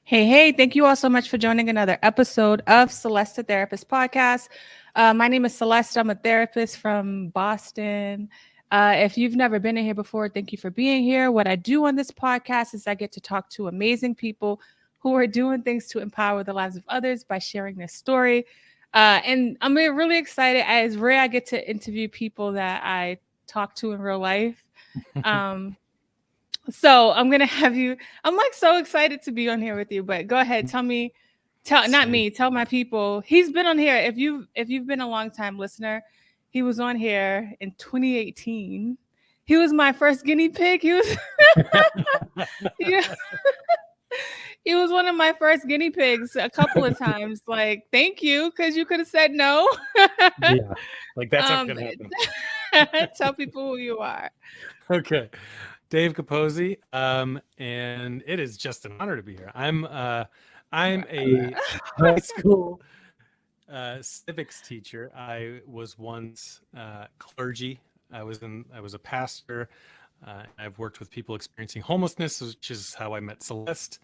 Hey, thank you all so much for joining another episode of Celeste The Therapist podcast. My name is Celeste. I'm a therapist from Boston. If you've never been in here before, thank you for being here. What I do on this podcast is I get to talk to amazing people who are doing things to empower the lives of others by sharing their story. And I'm really excited. As rare, I get to interview people that I talk to in real life. So I'm gonna have you. I'm like so excited to be on here with you. But go ahead, not Same. me. Tell my people. He's been on here. If you've been a long time listener, he was on here in 2018. He was my first guinea pig. He was he, he was one of my first guinea pigs a couple of times. Like, thank you, because you could have said no. Yeah, like that's not um, gonna happen. tell people who you are. Okay, Dave Capozzi, and it is just an honor to be here. I'm a high school civics teacher. I was once clergy. I was a pastor. I've worked with people experiencing homelessness, which is how I met Celeste.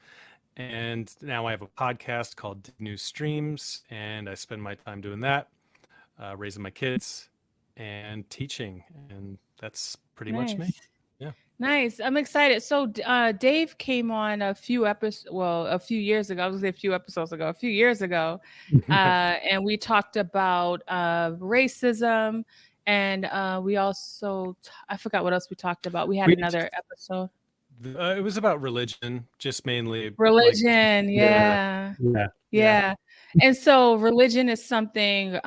And now I have a podcast called Dig New Streams, and I spend my time doing that, raising my kids and teaching, and that's pretty much me. Nice. Yeah. Nice. I'm excited. So, Dave came on a few years ago. I was gonna say a few episodes ago, a few years ago, and we talked about racism, and we also, I forgot what else we talked about. We had we another episode. it was about religion, just mainly like Religion, yeah, yeah, yeah, yeah. yeah. And so, religion is something.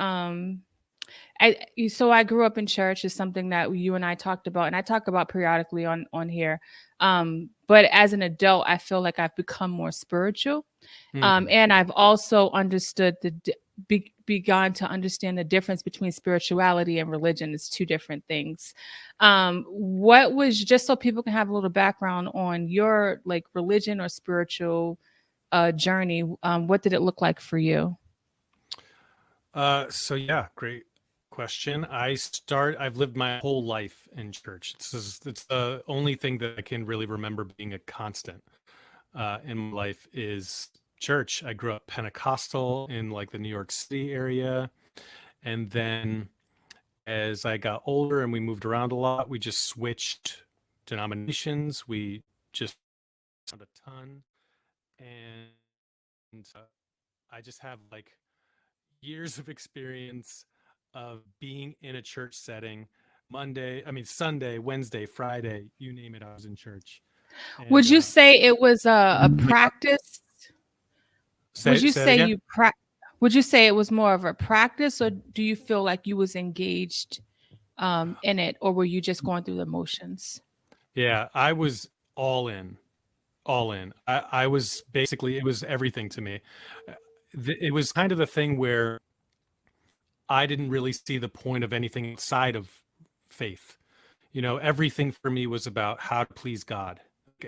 So I grew up in church is something that you and I talked about, and I talk about periodically on here. But as an adult, I feel like I've become more spiritual, Mm. and I've also understood begun to understand the difference between spirituality and religion. It's two different things. What was, just so people can have a little background on your like religion or spiritual journey? What did it look like for you? So yeah, great question. I've lived my whole life in church. It's the only thing that I can really remember being a constant in my life is church. I grew up Pentecostal in like the New York City area. And then as I got older and we moved around a lot, we just switched denominations. We just a ton. And I just have like years of experience of being in a church setting. Sunday, Wednesday, Friday, you name it, I was in church. Would And you say it was a practice? Would you say that say again. you would you say it was more of a practice, or do you feel like you was engaged in it, or were you just going through the motions? Yeah, I was all in, all in. I was basically, it was everything to me. It was kind of the thing where I didn't really see the point of anything outside of faith. Everything for me was about how to please God.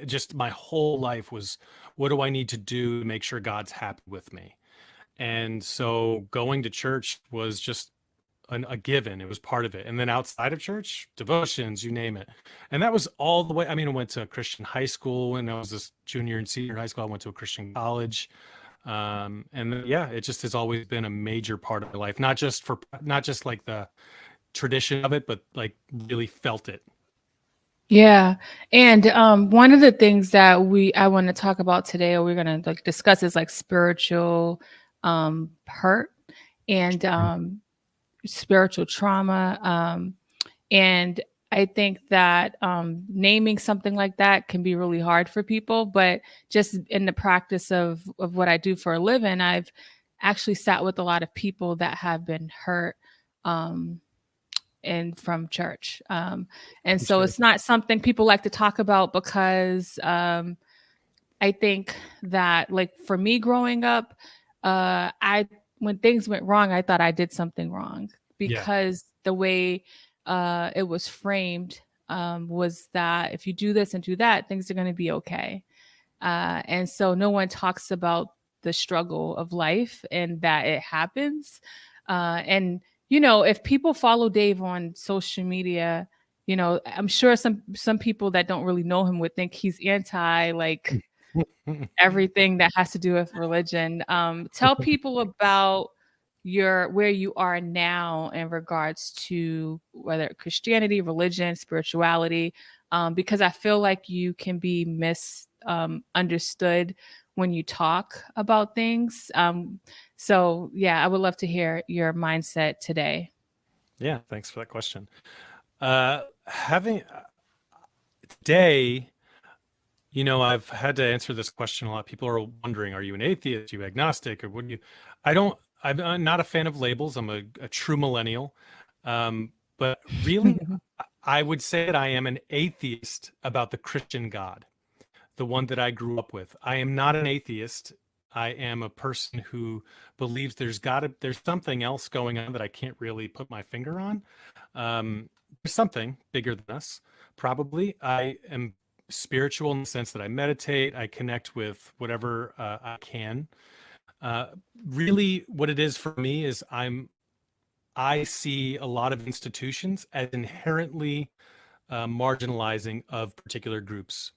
Just my whole life was, what do I need to do to make sure God's happy with me? And so going to church was just a given. It was part of it. And then outside of church, devotions, you name it. And that was all the way. I mean, I went to a Christian high school when I was a junior and senior high school. I went to a Christian college. And then, yeah, it just has always been a major part of my life, not just like the tradition of it, but like really felt it. Yeah. And one of the things that I want to talk about today, or we're gonna like discuss, is like spiritual hurt and spiritual trauma. And I think that naming something like that can be really hard for people. But just in the practice of what I do for a living, I've actually sat with a lot of people that have been hurt um, and from church. And For so sure. it's not something people like to talk about because I think that, like, for me growing up, I when things went wrong, I thought I did something wrong Yeah. because the way it was framed was that if you do this and do that, things are going to be okay. And so no one talks about the struggle of life and that it happens. And if people follow Dave on social media, I'm sure some people that don't really know him would think he's anti like everything that has to do with religion. Tell people about where you are now in regards to whether Christianity, religion, spirituality, because I feel like you can be misunderstood when you talk about things. So yeah, I would love to hear your mindset today. Yeah, thanks for that question. Having today, I've had to answer this question a lot. People are wondering, are you an atheist, you agnostic, or what do you? I don't. I'm not a fan of labels. I'm a true millennial. But really, I would say that I am an atheist about the Christian God, the one that I grew up with. I am not an atheist. I am a person who believes there's something else going on that I can't really put my finger on. There's something bigger than us, probably. I am spiritual in the sense that I meditate, I connect with whatever I can. Uh, Really, what it is for me is I see a lot of institutions as inherently marginalizing of particular groups.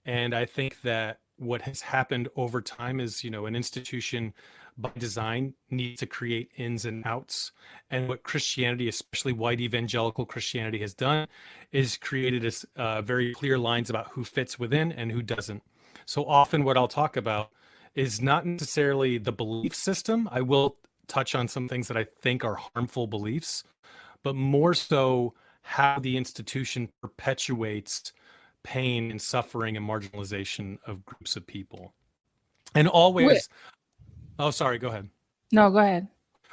And I think that what has happened over time is, an institution by design needs to create ins and outs. And what Christianity, especially white evangelical Christianity, has done is created very clear lines about who fits within and who doesn't. So often, what I'll talk about is not necessarily the belief system. I will touch on some things that I think are harmful beliefs, but more so how the institution perpetuates pain and suffering and marginalization of groups of people. And Wait, always, oh, sorry, go ahead. no, go ahead.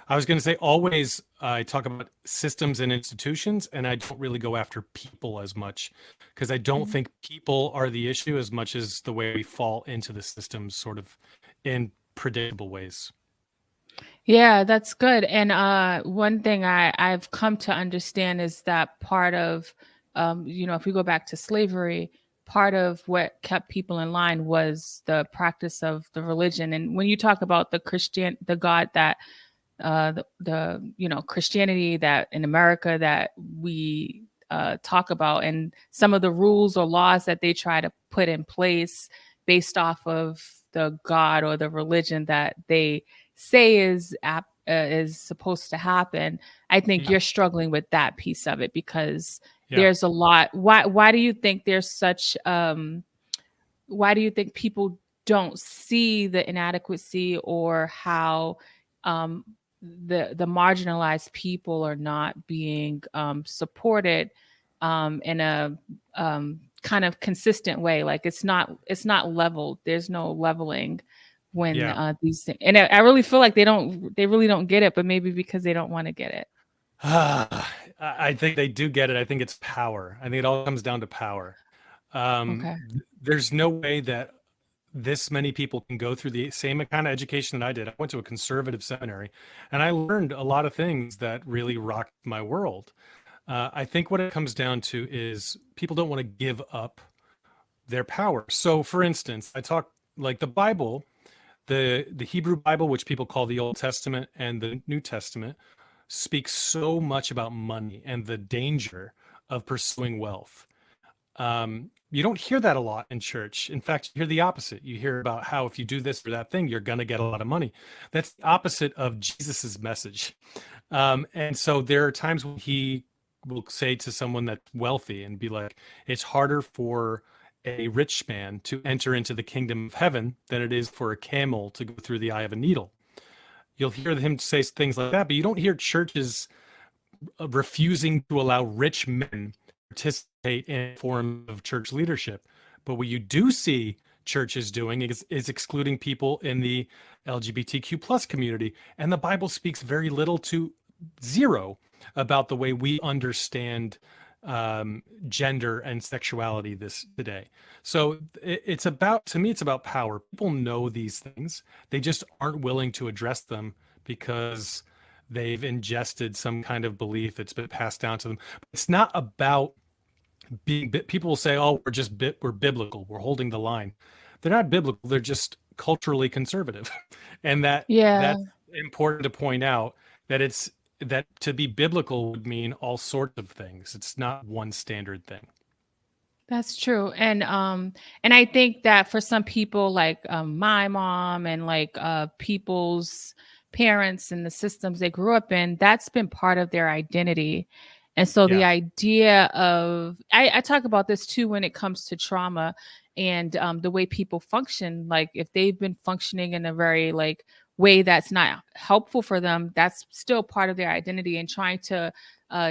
I was going to say, always, I talk about systems and institutions, and I don't really go after people as much because I don't think people are the issue as much as the way we fall into the systems sort of in predictable ways. Yeah, that's good. And one thing I've come to understand is that part of, if we go back to slavery, part of what kept people in line was the practice of the religion. And when you talk about the God that Christianity that in America that we talk about, and some of the rules or laws that they try to put in place based off of the God or the religion that they say is supposed to happen. I think Yeah. you're struggling with that piece of it because Yeah. there's a lot. Why do you think there's such why do you think people don't see the inadequacy or how um, the marginalized people are not being supported in a kind of consistent way? Like it's not leveled. There's no leveling when Yeah. these things. And I really feel like they really don't get it, but maybe because they don't want to get it. I think they do get it. I think it's power. I think it all comes down to power. Okay. There's no way that this many people can go through the same kind of education that I did. I went to a conservative seminary and I learned a lot of things that really rocked my world. I think what it comes down to is people don't want to give up their power. So, for instance, I talk like the Bible, the Hebrew Bible, which people call the Old Testament, and the New Testament, speaks so much about money and the danger of pursuing wealth. You don't hear that a lot in church. In fact, you hear the opposite. You hear about how if you do this or that thing, you're going to get a lot of money. That's the opposite of Jesus's message. And so there are times when he will say to someone that's wealthy and be like, it's harder for a rich man to enter into the kingdom of heaven than it is for a camel to go through the eye of a needle. You'll hear him say things like that, but you don't hear churches refusing to allow rich men participate in form of church leadership. But what you do see churches doing is excluding people in the LGBTQ plus community. And the Bible speaks very little to zero about the way we understand gender and sexuality this today. So it's about, to me, it's about power. People know these things. They just aren't willing to address them because they've ingested some kind of belief that's been passed down to them. It's not about being, people will say, oh, we're biblical, we're holding the line. They're not biblical, they're just culturally conservative. And Yeah. that's important to point out, that to be biblical would mean all sorts of things. It's not one standard thing. That's true. And I think that for some people like my mom and like people's parents and the systems they grew up in, that's been part of their identity. And so the Yeah. idea of I talk about this too when it comes to trauma and the way people function. Like if they've been functioning in a very like way that's not helpful for them, that's still part of their identity. And trying to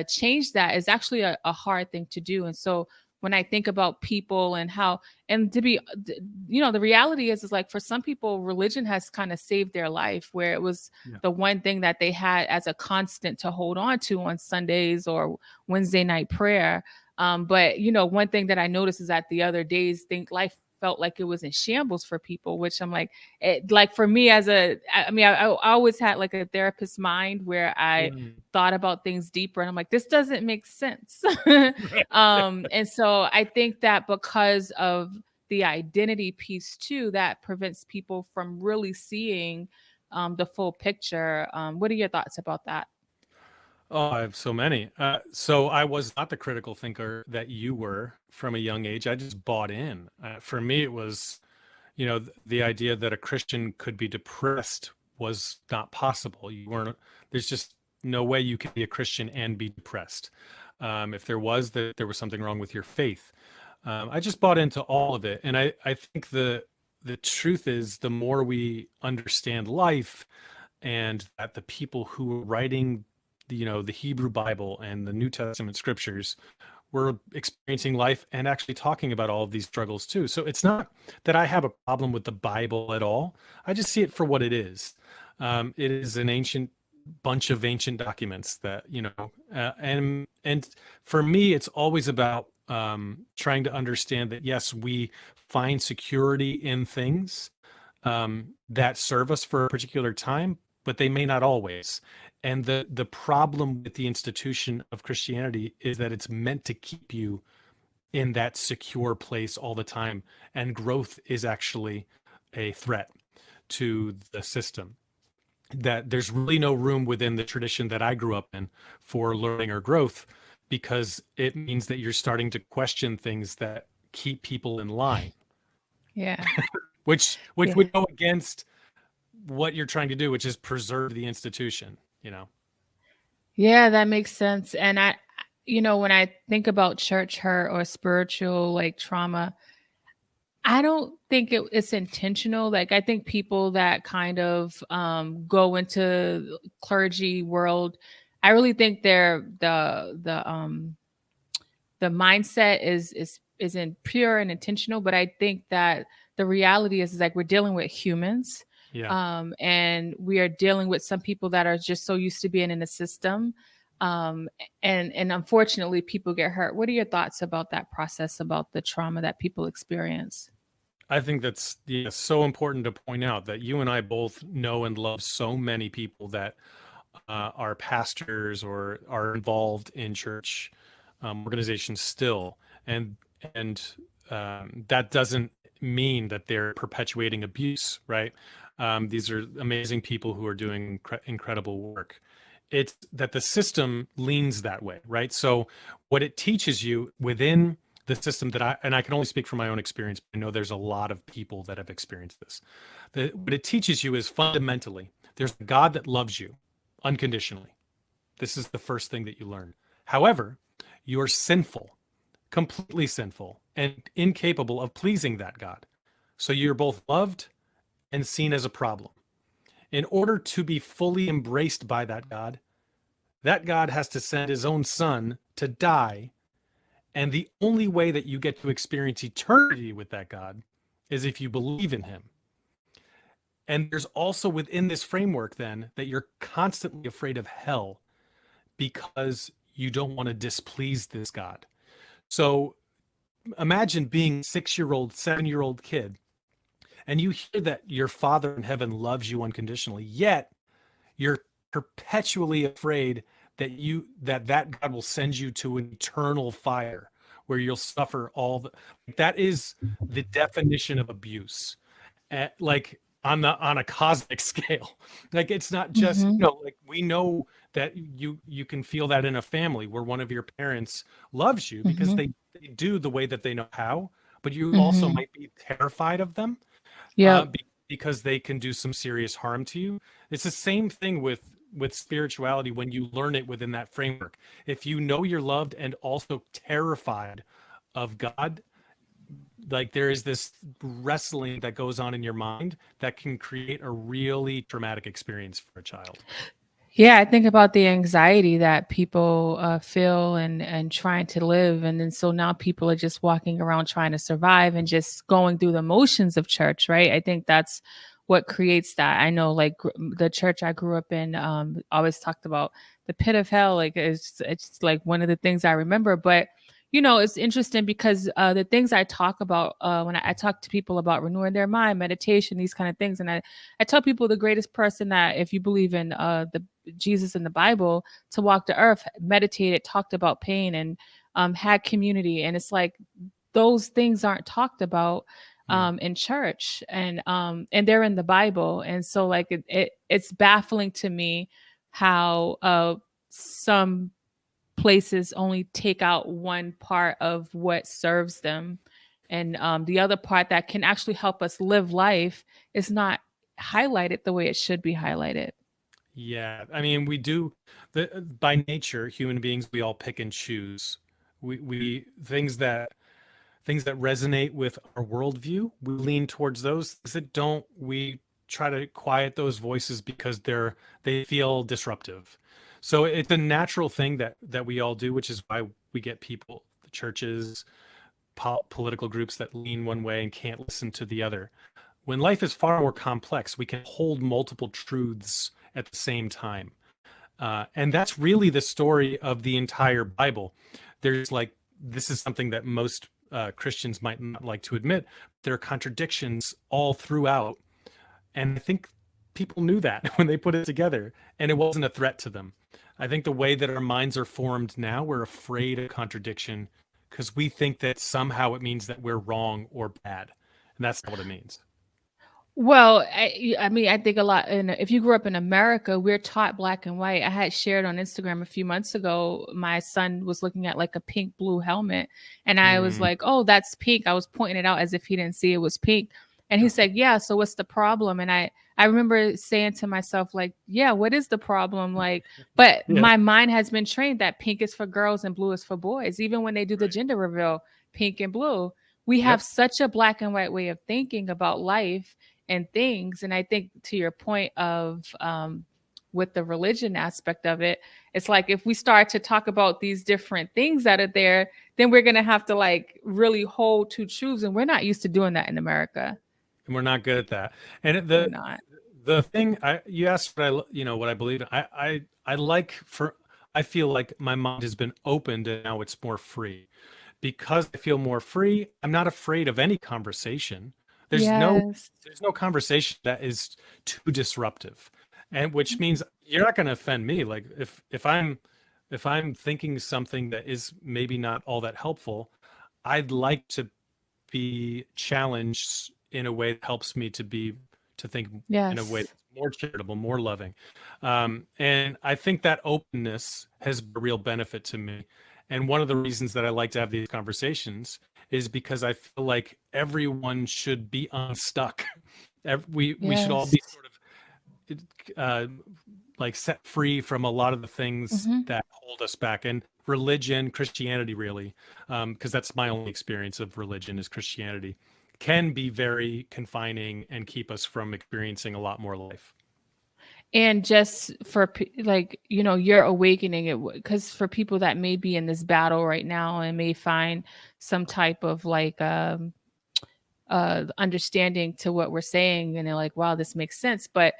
change that is actually a hard thing to do. And so when I think about people and how, and to be, the reality is like for some people, religion has kind of saved their life, where it was Yeah. the one thing that they had as a constant to hold on to on Sundays or Wednesday night prayer. But one thing that I noticed is that the other days, think life felt like it was in shambles for people, which I'm like, like for me as I always had like a therapist mind where I Mm. thought about things deeper and I'm like, this doesn't make sense. Right. And so I think that because of the identity piece too, that prevents people from really seeing the full picture. What are your thoughts about that? Oh, I have so many. So I was not the critical thinker that you were from a young age. I just bought in. For me, it was, the idea that a Christian could be depressed was not possible. You weren't. There's just no way you can be a Christian and be depressed. If there was, that there was something wrong with your faith. I just bought into all of it, and I think the truth is, the more we understand life, and that the people who were writing the Hebrew Bible and the New Testament scriptures were experiencing life and actually talking about all of these struggles too. So it's not that I have a problem with the Bible at all. I just see it for what it is. It is an ancient bunch of ancient documents that and for me, it's always about trying to understand that yes, we find security in things that serve us for a particular time, but they may not always. And the problem with the institution of Christianity is that it's meant to keep you in that secure place all the time, and growth is actually a threat to the system. That there's really no room within the tradition that I grew up in for learning or growth, because it means that you're starting to question things that keep people in line, Yeah. which Yeah. would go against what you're trying to do, which is preserve the institution. Yeah, that makes sense. And when I think about church hurt or spiritual like trauma, I don't think it's intentional. Like I think people that kind of go into clergy world, I really think the mindset isn't pure and intentional. But I think that the reality is like we're dealing with humans, Yeah. and we are dealing with some people that are just so used to being in the system, um, and unfortunately, people get hurt. What are your thoughts about that process, about the trauma that people experience? I think that's, yeah, so important to point out that you and I both know and love so many people that are pastors or are involved in church organizations still, and that doesn't mean that they're perpetuating abuse, right? These are amazing people who are doing incredible work. It's that the system leans that way, right? So what it teaches you within the system, that I can only speak from my own experience, but I know there's a lot of people that have experienced this. What it teaches you is fundamentally there's a God that loves you unconditionally. This is the first thing that you learn. However, you're sinful, completely sinful, and incapable of pleasing that God. So you're both loved and seen as a problem. In order to be fully embraced by that God has to send his own son to die. And the only way that you get to experience eternity with that God is if you believe in him. And there's also within this framework then that you're constantly afraid of hell because you don't want to displease this God. So imagine being a 6-year-old, 7-year-old kid, and you hear that your father in heaven loves you unconditionally, yet you're perpetually afraid that God will send you to an eternal fire where you'll suffer all that is the definition of abuse, like on a cosmic scale. Like it's not just, Hmm. like we know that you can feel that in a family where one of your parents loves you because Hmm. they they do the way that they know how, but you also Mhm. might be terrified of them, Yep. because they can do some serious harm to you. It's the same thing with spirituality when you learn it within that framework. If you know you're loved and also terrified of God, like there is this wrestling that goes on in your mind that can create a really traumatic experience for a child. Yeah, I think about the anxiety that people feel and trying to live, and then so now people are just walking around trying to survive and just going through the motions of church, right? I think that's what creates that. I know, like the church I grew up in, always talked about the pit of hell. Like it's like one of the things I remember, but. It's interesting because the things I talk about when I talk to people about renewing their mind, meditation, these kind of things, and I tell people the greatest person that, if you believe in the Jesus in the Bible, to walk the earth, meditated, talked about pain, and had community. And it's like those things aren't talked about Mm. in church, and they're in the Bible. And so like it's baffling to me how some places only take out one part of what serves them, and the other part that can actually help us live life is not highlighted the way it should be highlighted. Yeah, I mean, we do by nature, human beings, we all pick and choose. We things that resonate with our worldview, we lean towards those. Things that don't, we try to quiet those voices because they feel disruptive. So it's a natural thing that we all do, which is why we get people, the churches, political groups that lean one way and can't listen to the other. When life is far more complex, we can hold multiple truths at the same time. And that's really the story of the entire Bible. There's like, this is something that most Christians might not like to admit. There are contradictions all throughout. And I think people knew that when they put it together, and it wasn't a threat to them. I think the way that our minds are formed now, we're afraid of contradiction because we think that somehow it means that we're wrong or bad. And that's not what it means. Well, I mean, I think a lot. If you grew up in America, we're taught black and white. I had shared on Instagram a few months ago. My son was looking at like a pink blue helmet, and I was Mm. like, "Oh, that's pink." I was pointing it out as if he didn't see it was pink, and he said, "Yeah." So what's the problem? And I remember saying to myself, like, "Yeah, what is the problem?" Like, but Yeah. my mind has been trained that pink is for girls and blue is for boys. Even when they do the Right. gender reveal, pink and blue. We have Yep. such a black and white way of thinking about life and things. And I think to your point of with the religion aspect of it, it's like if we start to talk about these different things that are there, then we're gonna have to like really hold to truths, and we're not used to doing that in America. And we're not good at that. And We're not. the thing you asked what what I believe in. I like for I feel like my mind has been opened and now it's more free. Because I feel more free, I'm not afraid of any conversation. There's no Yes. there's no conversation that is too disruptive. And which means you're not going to offend me. Like if I'm thinking something that is maybe not all that helpful, I'd like to be challenged in a way that helps me to think in a way Yes. that's more charitable, more loving. And I think that openness has a real benefit to me. And one of the reasons that I like to have these conversations is because I feel like everyone should be unstuck. We should all Yes. be sort of like set free from a lot of the things Hmm. that hold us back. And religion, Christianity, really, because that's my only experience of religion is Christianity, can be very confining and keep us from experiencing a lot more life. And just for like your awakening it, because for people that may be in this battle right now and may find some type of like understanding to what we're saying, and they're like, wow, this makes sense. But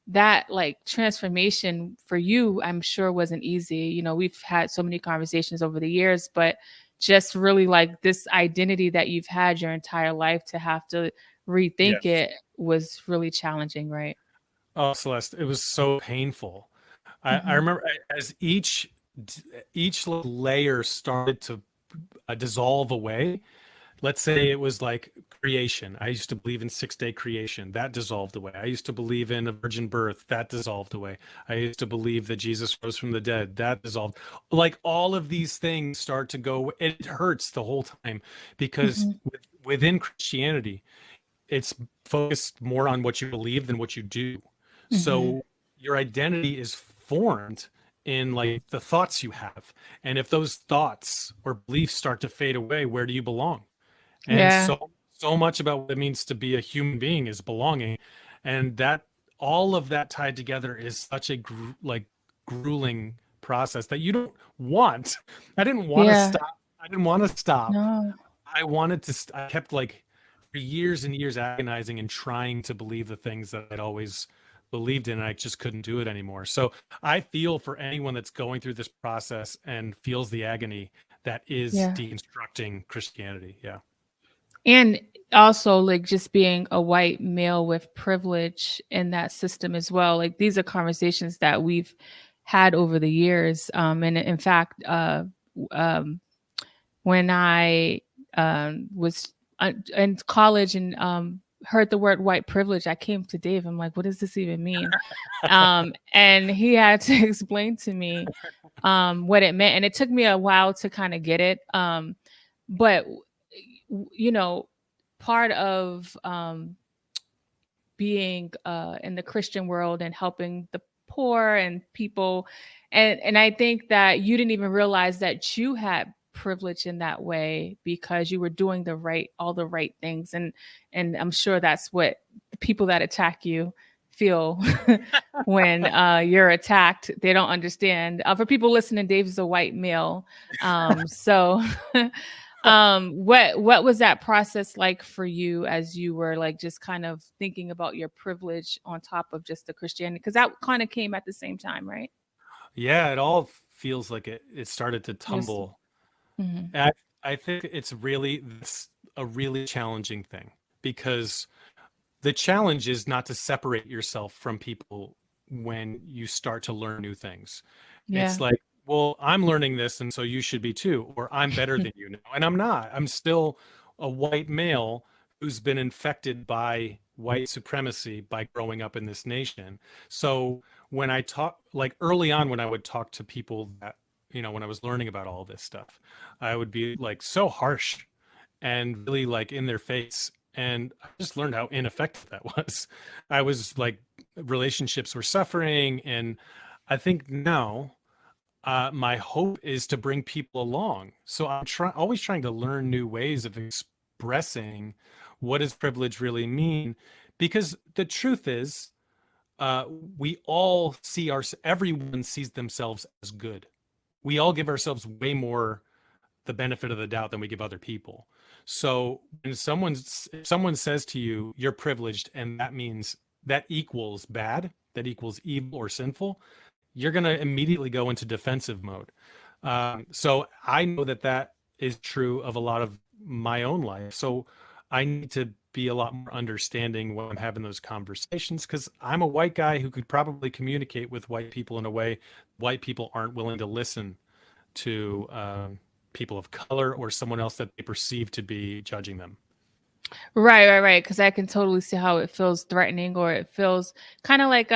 that like transformation for you, I'm sure wasn't easy. We've had so many conversations over the years, but just really like this identity that you've had your entire life, to have to rethink Yes. it was really challenging, right? Oh, Celeste, it was so painful. I Hmm. remember as each layer started to dissolve away. Let's say it was like creation. I used to believe in 6-day creation. That dissolved away. I used to believe in a virgin birth. That dissolved away. I used to believe that Jesus rose from the dead. That dissolved. Like all of these things start to go, and it hurts the whole time because Hmm. within Christianity, it's focused more on what you believe than what you do. Hmm. So your identity is formed in like the thoughts you have. And if those thoughts or beliefs start to fade away, where do you belong? And Yeah. so much about what it means to be a human being is belonging. And that all of that tied together is such a like grueling process that you don't want. I didn't want to Yeah. stop. I didn't want to stop. No. I wanted to, I kept like for years and years agonizing and trying to believe the things that I'd always believed in, and I just couldn't do it anymore. So I feel for anyone that's going through this process and feels the agony that is Yeah. deconstructing Christianity. Yeah. And also, like, just being a white male with privilege in that system as well. Like, these are conversations that we've had over the years. And in fact, um, when I was in college and heard the word white privilege, I came to Dave. I'm like, what does this even mean? And he had to explain to me what it meant. And it took me a while to kind of get it. But, you know, part of being in the Christian world and helping the poor and people. And I think that you didn't even realize that you had privilege in that way because you were doing all the right things. And I'm sure that's what the people that attack you feel when you're attacked. They don't understand. For people listening, Dave is a white male. So what was that process like for you as you were like just kind of thinking about your privilege on top of just the Christianity? Because that kind of came at the same time, right? Yeah, it all feels like it started to Yes. tumble. Hmm. And I think it's a really challenging thing because the challenge is not to separate yourself from people when you start to learn new things. It's Yeah. like, well, I'm learning this, and so you should be too, or I'm better than you now. And I'm not. I'm still a white male who's been infected by white supremacy by growing up in this nation. So when I talk, like early on, when I would talk to people that, when I was learning about all this stuff, I would be like so harsh and really like in their face. And I just learned how ineffective that was. I was like, relationships were suffering. And I think now my hope is to bring people along. So I'm always trying to learn new ways of expressing what does privilege really mean. Because the truth is, uh, we all see everyone sees themselves as good. We all give ourselves way more the benefit of the doubt than we give other people. So when if someone says to you, you're privileged, and that means that equals bad, that equals evil or sinful, you're going to immediately go into defensive mode. So I know that that is true of a lot of my own life. So I need to be a lot more understanding when I'm having those conversations because I'm a white guy who could probably communicate with white people in a way white people aren't willing to listen to people of color or someone else that they perceive to be judging them. Right. Because I can totally see how it feels threatening, or it feels kind of like,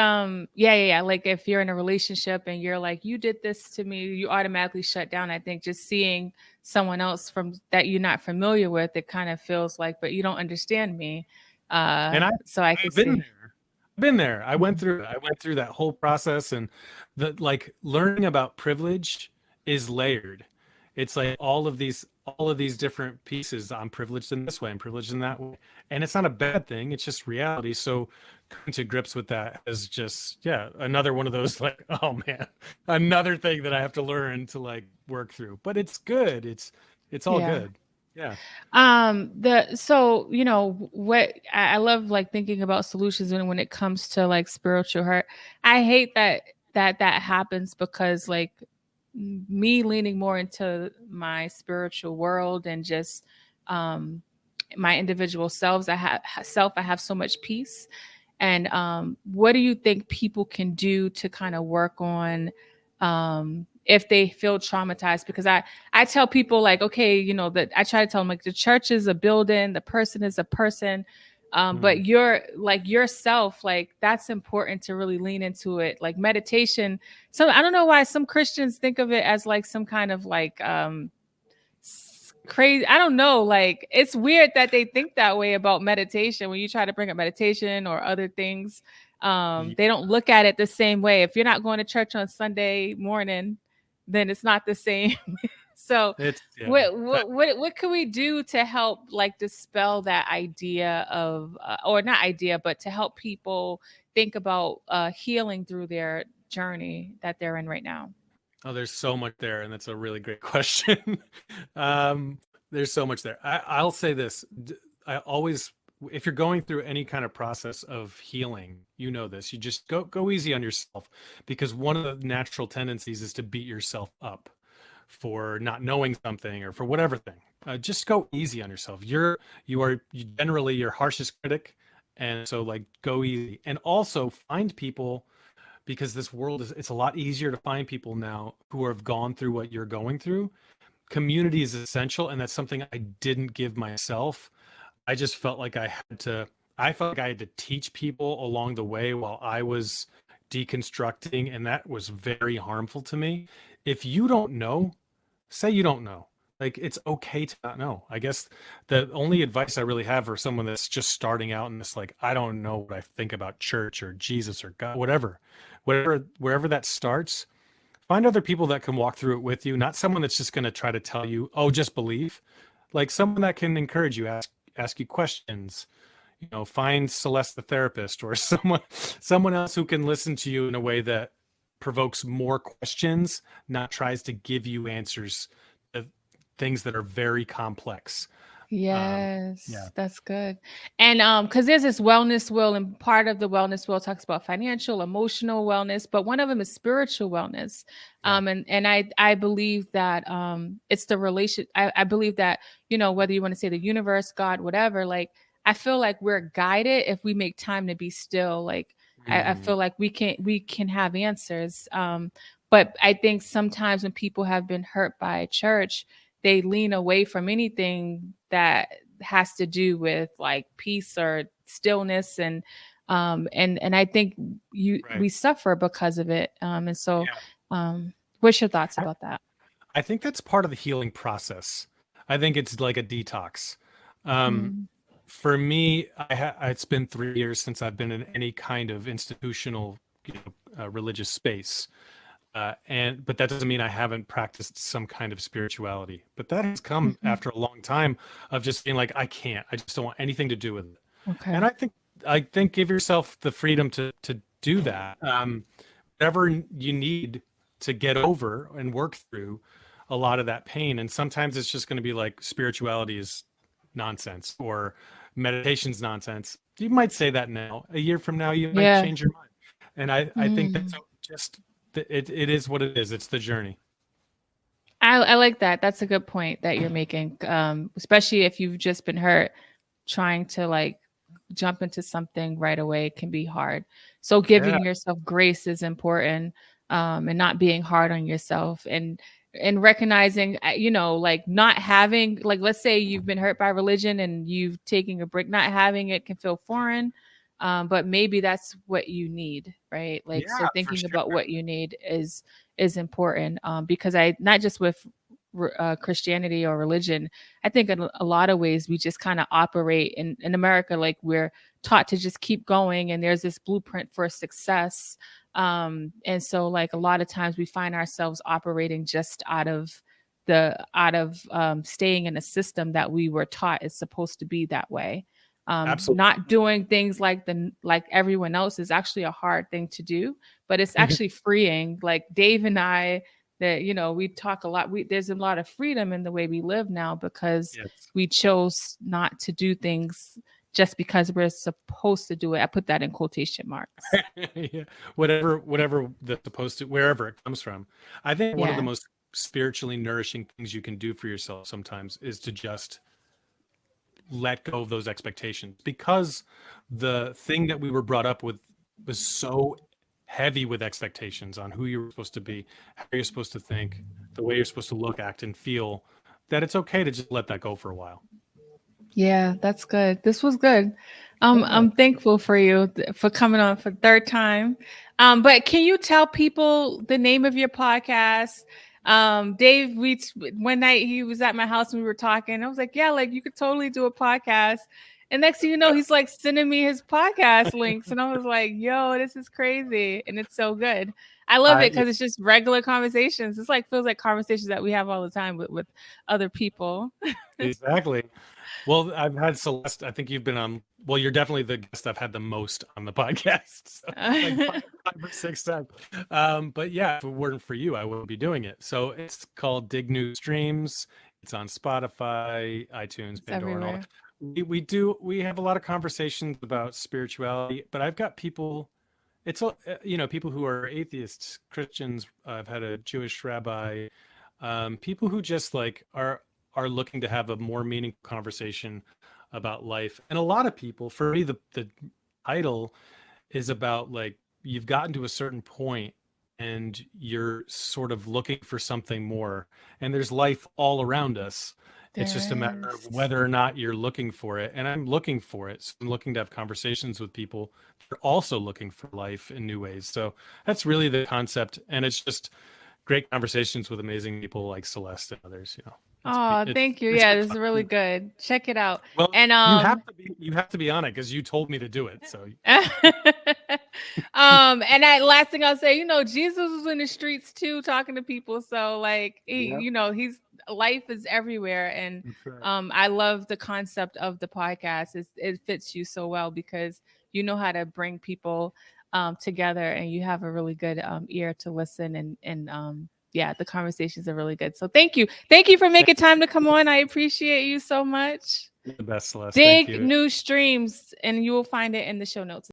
yeah. Like if you're in a relationship and you're like, you did this to me, you automatically shut down. I think just seeing someone else from that you're not familiar with, it kind of feels like, but you don't understand me. And So I can I've been see. there. Been there. I went Mhm. through it. I went through that whole process, and the like learning about privilege is layered. It's like all of these different pieces. I'm privileged in this way, I'm privileged in that way. And it's not a bad thing, it's just reality. So coming to grips with that is just, yeah, another one of those like, oh man, another thing that I have to learn to like work through. But it's good. It's all Yeah. good. Yeah. The so what I love, like thinking about solutions when it comes to like spiritual hurt. I hate that happens because like me leaning more into my spiritual world and just um my individual I have so much peace. And what do you think people can do to kind of work on if they feel traumatized. Because I tell people like, okay, you know, that I try to tell them like the church is a building, the person is a person. But you're like yourself, like that's important to really lean into it. Like meditation. So I don't know why some Christians think of it as like some kind of like crazy. I don't know. Like it's weird that they think that way about meditation when you try to bring up meditation or other things. They don't look at it the same way. If you're not going to church on Sunday morning, then it's not the same. So It's what can we do to help like dispel that idea of or not idea, but to help people think about healing through their journey that they're in right now? Oh, there's so much there, and that's a really great question. There's so much there. I'll say this. I always, if you're going through any kind of process of healing, you know this, you just go easy on yourself, because one of the natural tendencies is to beat yourself up for not knowing something or for whatever thing. Just go easy on yourself. You generally your harshest critic, and so like go easy. And also find people, because this world is, it's a lot easier to find people now who have gone through what you're going through. Community is essential, and that's something I didn't give myself. I just felt like I felt like I had to teach people along the way while I was deconstructing, and that was very harmful to me. If you don't know, say you don't know. Like it's okay to not know. I guess the only advice I really have for someone that's just starting out and it's like, I don't know what I think about church or Jesus or God, wherever that starts, find other people that can walk through it with you, not someone that's just going to try to tell you, oh, just believe. Like someone that can encourage you, ask you questions. You know, find Celeste the Therapist, or someone else who can listen to you in a way that provokes more questions, not tries to give you answers to things that are very complex. Yeah. Yes, that's good. And because there's this wellness wheel, and part of the wellness wheel talks about financial, emotional wellness, but one of them is spiritual wellness. Yeah. And I believe that it's the relation. I believe that, you know, whether you want to say the universe, God, whatever, like I feel like we're guided if we make time to be still. Like I feel like we can have answers. But I think sometimes when people have been hurt by church, they lean away from anything that has to do with like peace or stillness, and I think Right. we suffer because of it. And so Yeah. what's your thoughts about that? I think that's part of the healing process. I think it's like a detox. Um, Mm, for me, it's been 3 years since I've been in any kind of institutional, religious space. But that doesn't mean I haven't practiced some kind of spirituality. But that has come mhm. after a long time of just being like, I can't. I just don't want anything to do with it. And Okay. I think give yourself the freedom to do that. Whatever you need to get over and work through a lot of that pain. And sometimes it's just going to be like spirituality is nonsense or meditation's nonsense. You might say that now. A year from now, you might Yeah. change your mind. And I think that's Mm. just it is what it is. It's the journey. I like that. That's a good point that you're making. Especially if you've just been hurt, trying to like jump into something right away can be hard. So Yeah. giving yourself grace is important, and not being hard on yourself, and recognizing, you know, like not having, like, let's say you've been hurt by religion and you've taken a break, not having it can feel foreign. But maybe that's what you need, right? Like, so Yeah, for thinking about sure. what you need is important, because I not just with Christianity or religion. I think in a lot of ways we just kind of operate in America like we're taught to just keep going, and there's this blueprint for success. And so like a lot of times we find ourselves operating just out of staying in a system that we were taught is supposed to be that way. Absolutely. Not doing things like everyone else is actually a hard thing to do, but it's actually freeing. Like Dave and I, that, you know, we talk a lot, there's a lot of freedom in the way we live now because Yes. we chose not to do things just because we're supposed to do it. I put that in quotation marks. Yeah. Whatever the supposed to, wherever it comes from. I think one of the Yeah. most spiritually nourishing things you can do for yourself sometimes is to just let go of those expectations, because the thing that we were brought up with was so heavy with expectations on who you're supposed to be, how you're supposed to think, the way you're supposed to look, act, and feel, that it's okay to just let that go for a while. Yeah, that's good. This was good. Yeah. I'm thankful for you for coming on for the third time. But can you tell people the name of your podcast? Dave, one night he was at my house and we were talking. I was like, yeah, like you could totally do a podcast. And next thing you know, he's like sending me his podcast links. And I was like, yo, this is crazy. And it's so good. I love it Yeah, because it's just regular conversations. It's like feels like conversations that we have all the time with other people. exactly. Well, I've had Celeste. I think you've been on. Well, you're definitely the guest I've had the most on the podcast, so like five or six times. But yeah, if it weren't for you, I wouldn't be doing it. So it's called Dig New Streams. It's on Spotify, iTunes, It's Pandora, and all everywhere. that. We have a lot of conversations about spirituality, but I've got people. It's people who are atheists, Christians. I've had a Jewish rabbi, people who just like are looking to have a more meaningful conversation about life. And a lot of people, for me, the title is about like you've gotten to a certain point and you're sort of looking for something more. And there's life all around us. It's just a matter There of is. whether or not you're looking for it. And I'm looking for it. So I'm looking to have conversations with people who are also looking for life in new ways. So that's really the concept. And it's just great conversations with amazing people like Celeste and others. Oh, thank you. It's Yeah, been this is fun. really good. Check it out. Well, And you have to be on it because you told me to do it. So and that last thing I'll say, Jesus was in the streets too, talking to people. So like yeah, he's life is everywhere. And that's right. I love the concept of the podcast. It fits you so well because you know how to bring people together and you have a really good ear to listen and yeah, the conversations are really good. So thank you. Thank you for making time to come on. I appreciate you so much. You're the best, Celeste. Thank Dig you. New Streams, and you will find it in the show notes.